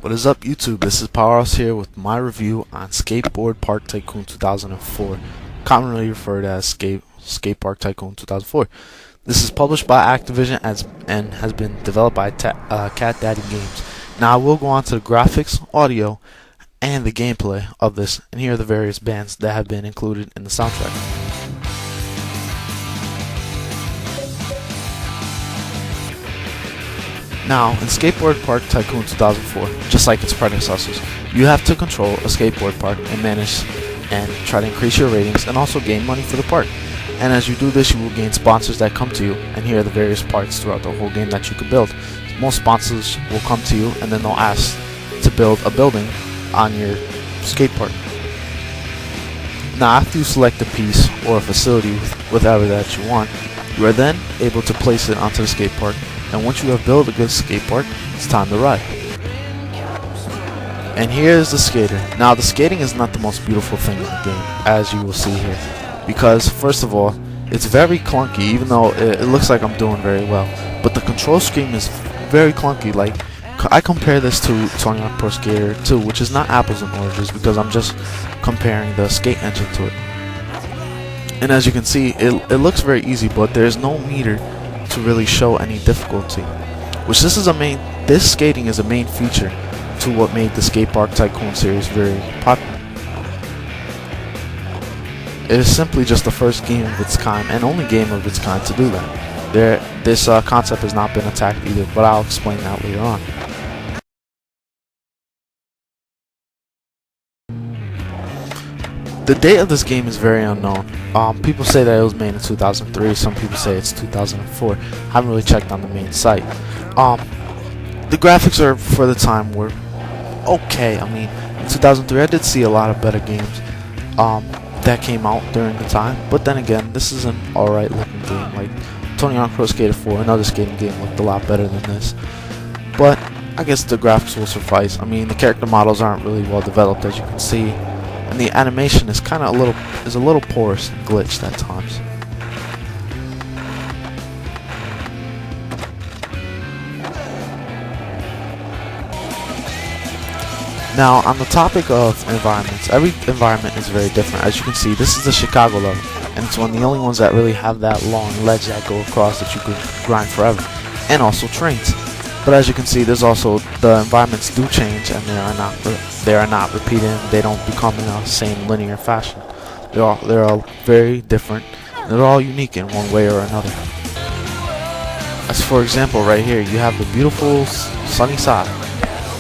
What is up, YouTube? This is Pow3rh0use here with my review on Skateboard Park Tycoon 2004, commonly referred as Skate Park Tycoon 2004. This is published by ACTIVISION and has been developed by Cat Daddy Games. Now I will go on to the graphics, audio, and the gameplay of this, and here are the various bands that have been included in the soundtrack. Now, in Skateboard Park Tycoon 2004, just like its predecessors, you have to control a skateboard park and manage and try to increase your ratings and also gain money for the park. And as you do this, you will gain sponsors that come to you, and here are the various parts throughout the whole game that you can build. Most sponsors will come to you and then they'll ask to build a building on your skate park. Now, after you select a piece or a facility with whatever that you want, you are then able to place it onto the skate park. And once you have built a good skate park, it's time to ride. And here is the skater. Now, the skating is not the most beautiful thing in the game, as you will see here, because first of all, it's very clunky, even though it looks like I'm doing very well. But the control scheme is very clunky. Like, I compare this to Tony Hawk Pro Skater 2, which is not apples and oranges, because I'm just comparing the skate engine to it. And as you can see, it looks very easy, but there's no meter to really show any difficulty, which this skating is a main feature to what made the Skate Park Tycoon series very popular. It is simply just the first game of its kind and only game of its kind to do that. This concept has not been attacked either, but I'll explain that later on. The date of this game is very unknown. People say that it was made in 2003, some people say it's 2004. I haven't really checked on the main site. The graphics for the time were okay. I mean, in 2003 I did see a lot of better games that came out during the time, but then again, this is an alright looking game. Like Tony Hawk Pro Skater 4, another skating game, looked a lot better than this. But I guess the graphics will suffice. I mean, the character models aren't really well developed, as you can see. And the animation is kind of a little porous and glitched at times. Now, on the topic of environments, every environment is very different. As you can see, this is the Chicago level, and it's one of the only ones that really have that long ledge that go across that you could grind forever, and also trains. But as you can see, there's also the environments do change, and they are not repeated. They don't become in the same linear fashion. They're all very different. They're all unique in one way or another. As for example, right here, you have the beautiful sunny side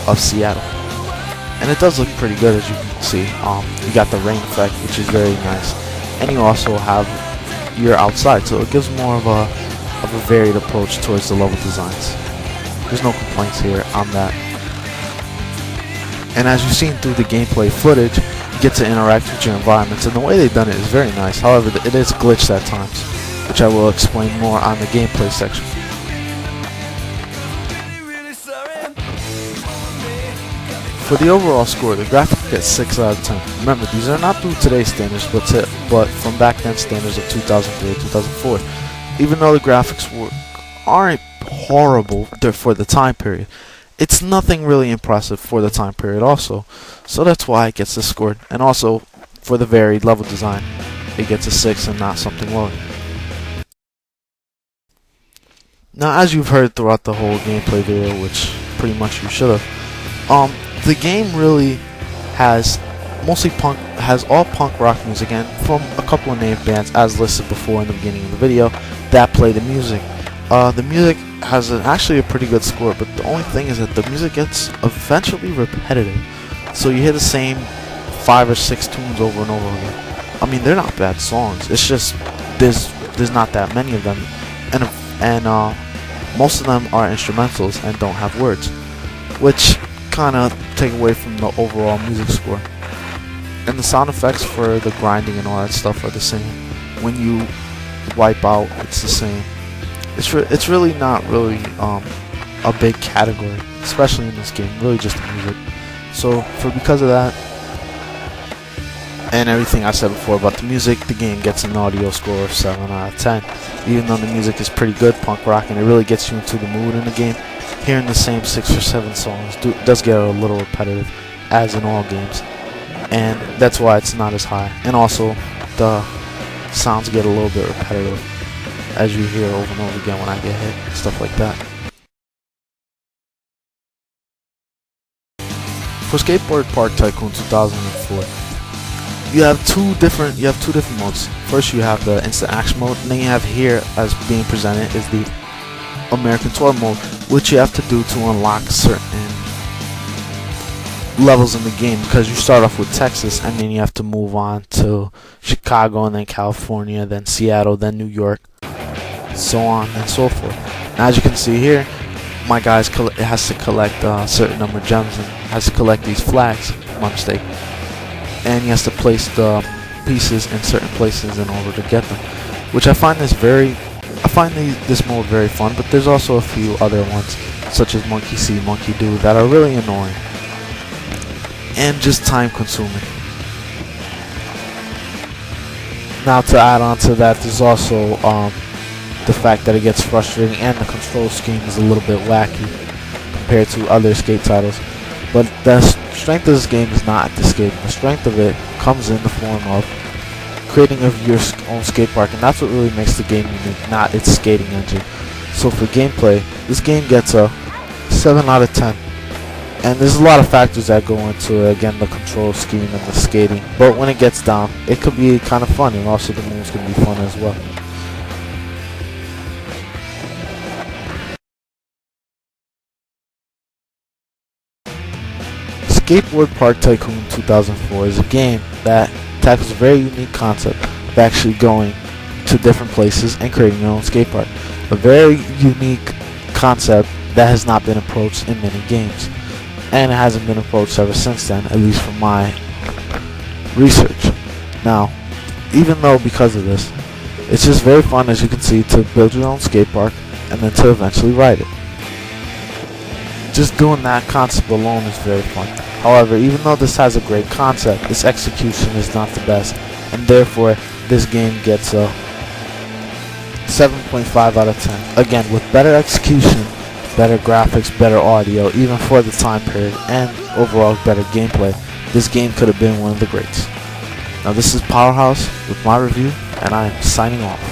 of Seattle, and it does look pretty good, as you can see. You got the rain effect, which is very nice, and you also have your outside, so it gives more of a varied approach towards the level designs. There's no complaints here on that. And as you've seen through the gameplay footage, you get to interact with your environments, and the way they've done it is very nice. However, it is glitched at times, which I will explain more on the gameplay section. For the overall score, the graphic gets 6 out of 10. Remember, these are not through today's standards, but from back then standards of 2003 or 2004. Even though the graphics aren't horrible for the time period, it's nothing really impressive for the time period also, so that's why it gets this scored. And also for the varied level design, it gets a 6 and not something lower. Now, as you've heard throughout the whole gameplay video, which pretty much you should have, the game really has all punk rock music, and from a couple of named bands as listed before in the beginning of the video that play the music. The music has actually a pretty good score, but the only thing is that the music gets eventually repetitive. So you hear the same 5 or 6 tunes over and over again. I mean, they're not bad songs. It's just there's not that many of them, and most of them are instrumentals and don't have words, which kind of take away from the overall music score. And the sound effects for the grinding and all that stuff are the same. When you wipe out, it's the same. It's really not really a big category, especially in this game. Really just the music. So because of that, And everything I said before about the music, the game gets an audio score of 7 out of 10. Even though the music is pretty good, punk rock, and it really gets you into the mood in the game, hearing the same 6 or 7 songs does get a little repetitive, as in all games. And that's why it's not as high. And also, the sounds get a little bit repetitive, as you hear over and over again when I get hit, stuff like that. For Skateboard Park Tycoon 2004, you have two different modes. First, you have the instant action mode, and then you have here as being presented is the American Tour mode, which you have to do to unlock certain levels in the game, because you start off with Texas and then you have to move on to Chicago and then California, then Seattle, then New York, so on and so forth. Now, as you can see here, my guy has to collect a certain number of gems and has to collect these flags, my mistake, and he has to place the pieces in certain places in order to get them, which I find this mode very fun. But there's also a few other ones, such as Monkey See, Monkey Do, that are really annoying and just time consuming. Now, to add on to that, there's also the fact that it gets frustrating and the control scheme is a little bit wacky compared to other skate titles. But the strength of this game is not the skating. The strength of it comes in the form of creating your own skate park, and that's what really makes the game unique, not its skating engine. So for gameplay, this game gets a 7 out of 10. And there's a lot of factors that go into it, again, the control scheme and the skating. But when it gets down, it could be kind of fun, and also the moves can be fun as well. Skateboard Park Tycoon 2004 is a game that tackles a very unique concept of actually going to different places and creating your own skate park. A very unique concept that has not been approached in many games, and it hasn't been approached ever since then, at least from my research. Now, even though because of this, it's just very fun, as you can see, to build your own skate park and then to eventually ride it. Just doing that concept alone is very fun. However, even though this has a great concept, its execution is not the best, and therefore this game gets a 7.5 out of 10. Again, with better execution, better graphics, better audio, even for the time period, and overall better gameplay, this game could have been one of the greats. Now, this is Pow3rh0use with my review, and I am signing off.